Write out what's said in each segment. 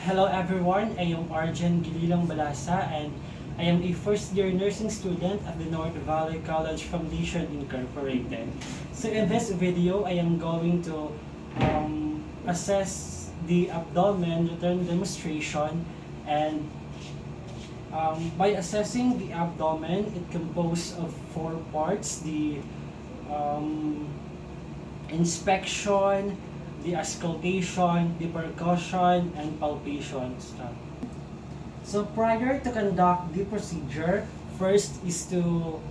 Hello everyone, I am Arjen Gililang Balasa and I am a first year nursing student at the North Valley College Foundation Incorporated. So in this video, I am going to assess the abdomen return demonstration, and by assessing the abdomen, it composed of four parts: the inspection, the auscultation, the percussion, and palpation stuff. So prior to conduct the procedure, first is to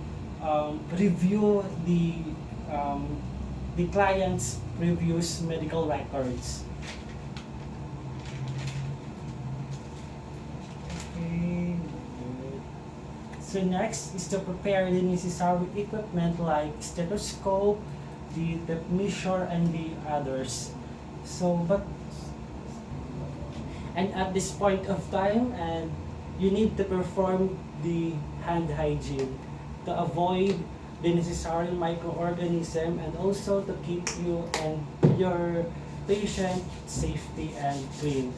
review the client's previous medical records. Okay. So next is to prepare the necessary equipment like stethoscope, the tape measure, and the others. And at this point of time, and you need to perform the hand hygiene to avoid the necessary microorganism and also to keep you and your patient safety and clean.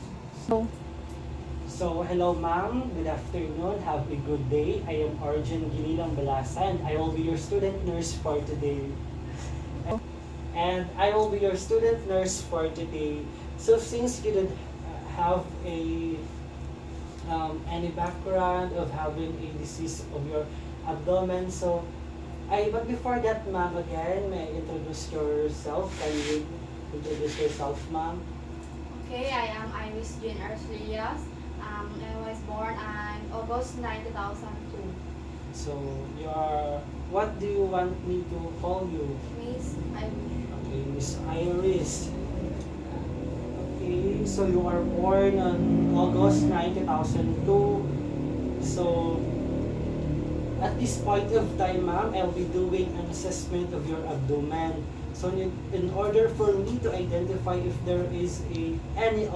So hello ma'am, good afternoon, have a good day. I am Arjen Gililang Balasa and I will be your student nurse for today. So since you didn't have any background of having a disease of your abdomen, but before that, ma'am, again, may I introduce yourself? Can you introduce yourself, ma'am? Okay, I am Iris Jean Arcelias. I was born on August 9, 2002. So what do you want me to call you? Miss Iris. Okay, Miss Iris. Okay, so you are born on August 9, 2002. So at this point of time, ma'am, I'll be doing an assessment of your abdomen. So in order for me to identify if there is any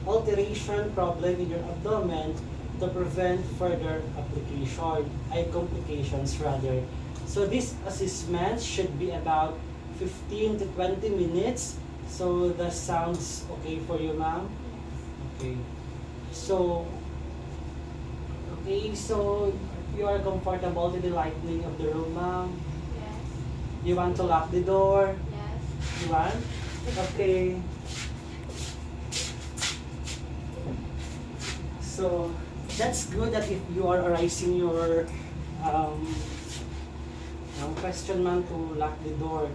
alteration problem in your abdomen to prevent further complications rather. So this assessment should be about 15 to 20 minutes. So that sounds okay for you, ma'am? Okay. So you are comfortable with the lighting of the room, ma'am? Yes. You want to lock the door? Yes. You want? Okay. So that's good that if you are arising your question, ma'am, to lock the door.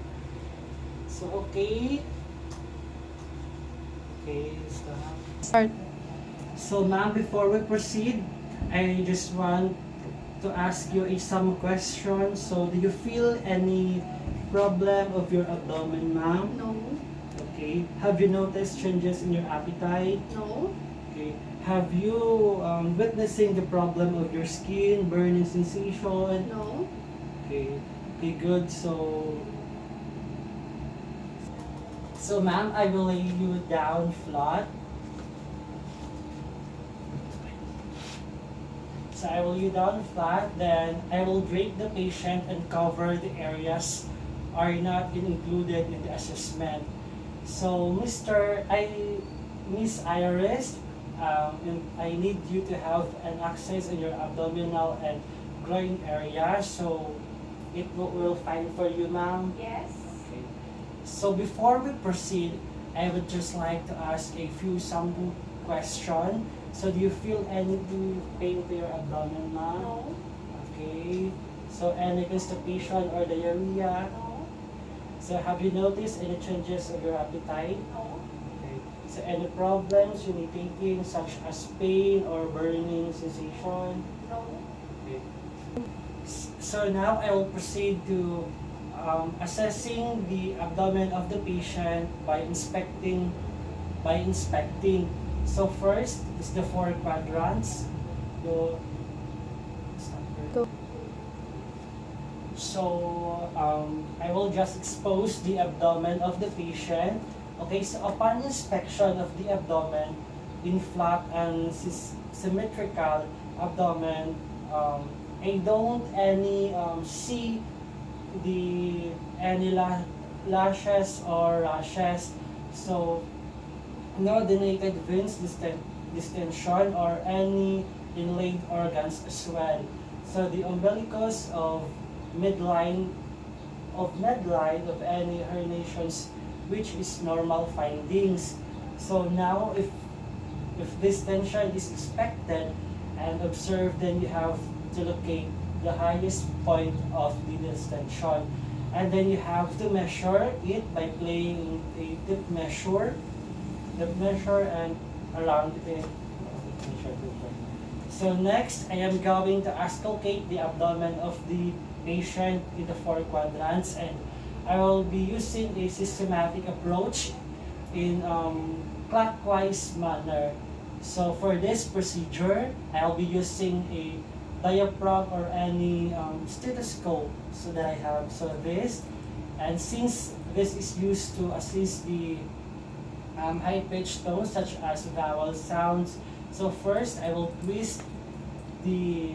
So okay. Okay, stop. So ma'am, before we proceed, I just want to ask you some questions. So do you feel any problem of your abdomen, ma'am? No. Okay. Have you noticed changes in your appetite? No. Okay. Have you witnessing the problem of your skin, burning sensation? No. Okay. Okay, good. So ma'am, I will lay you down flat. So I will lay you down flat, then I will drape the patient and cover the areas are not included in the assessment. So Miss Iris, I need you to have an access in your abdominal and groin area, so it will fine for you, ma'am. Yes. Okay. So before we proceed, I would just like to ask a few sample questions. So do you feel any pain to your abdomen, ma'am? No. Okay. So any constipation or diarrhea? No. So have you noticed any changes of your appetite? No. Okay. So any problems you need taking such as pain or burning sensation? No. Okay. So now I will proceed to assessing the abdomen of the patient by inspecting. So first is the four quadrants. Go. So I will just expose the abdomen of the patient. Okay, so upon inspection of the abdomen in flat and symmetrical abdomen, I don't see any lashes or rashes. So no denated veins, distension, or any inlaid organs as well. So the umbilicus of midline of any herniations, which is normal findings. So now if this tension is expected and observed, then you have to locate the highest point of the distension. And then you have to measure it by playing a tip measure and around it. So next, I am going to auscultate the abdomen of the patient in the 4 quadrants, and I will be using a systematic approach in clockwise manner. So for this procedure, I'll be using a diaphragm or any stethoscope so that I have this. And since this is used to assist the high-pitched tones such as vowel sounds, so first I will twist the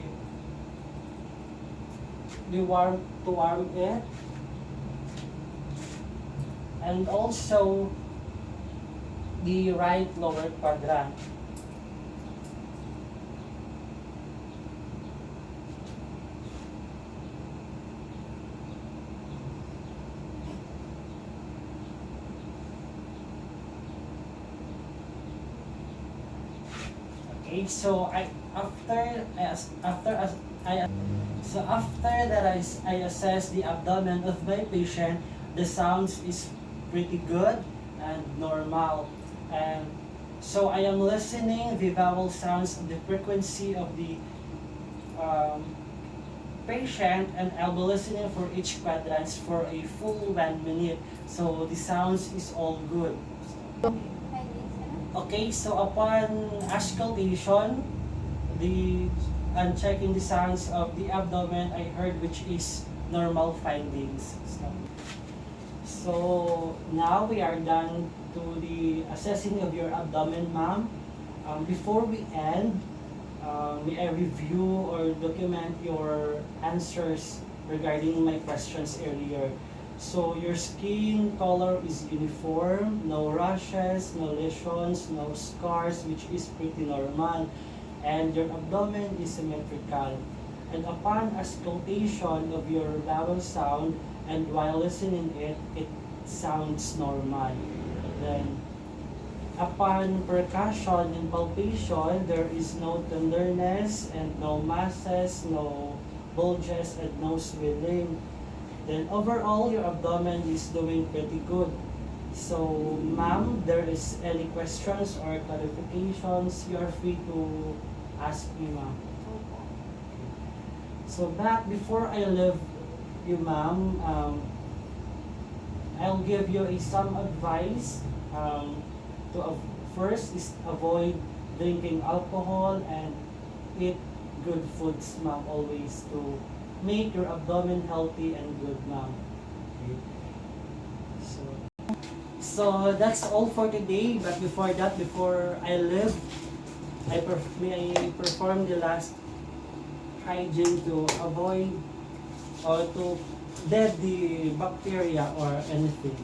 warm to warm it, and also the right lower quadrant. Okay, so after that I assess the abdomen of my patient, the sounds is pretty good and normal. And so I am listening the vowel sounds of the frequency of the patient, and I'll be listening for each quadrants for a full 1 minute. So the sounds is all good. Okay, so upon auscultation, and checking the sounds of the abdomen, I heard which is normal findings. So now we are done to the assessing of your abdomen, ma'am. Before we end, may I review or document your answers regarding my questions earlier. So your skin color is uniform, no rashes, no lesions, no scars, which is pretty normal. And your abdomen is symmetrical. And upon auscultation of your vowel sound, and while listening it sounds normal. Then upon percussion and palpation, there is no tenderness and no masses, no bulges, and no swelling. Then overall, your abdomen is doing pretty good. So, ma'am, there is any questions or clarifications, you are free to ask me, ma'am. So, before I leave you, ma'am, I'll give you some advice. First is avoid drinking alcohol and eat good foods, ma'am, always to make your abdomen healthy and good, ma'am. Okay. So that's all for today. But before that, before I leave, may I perform the last hygiene to avoid or to dead the bacteria or anything.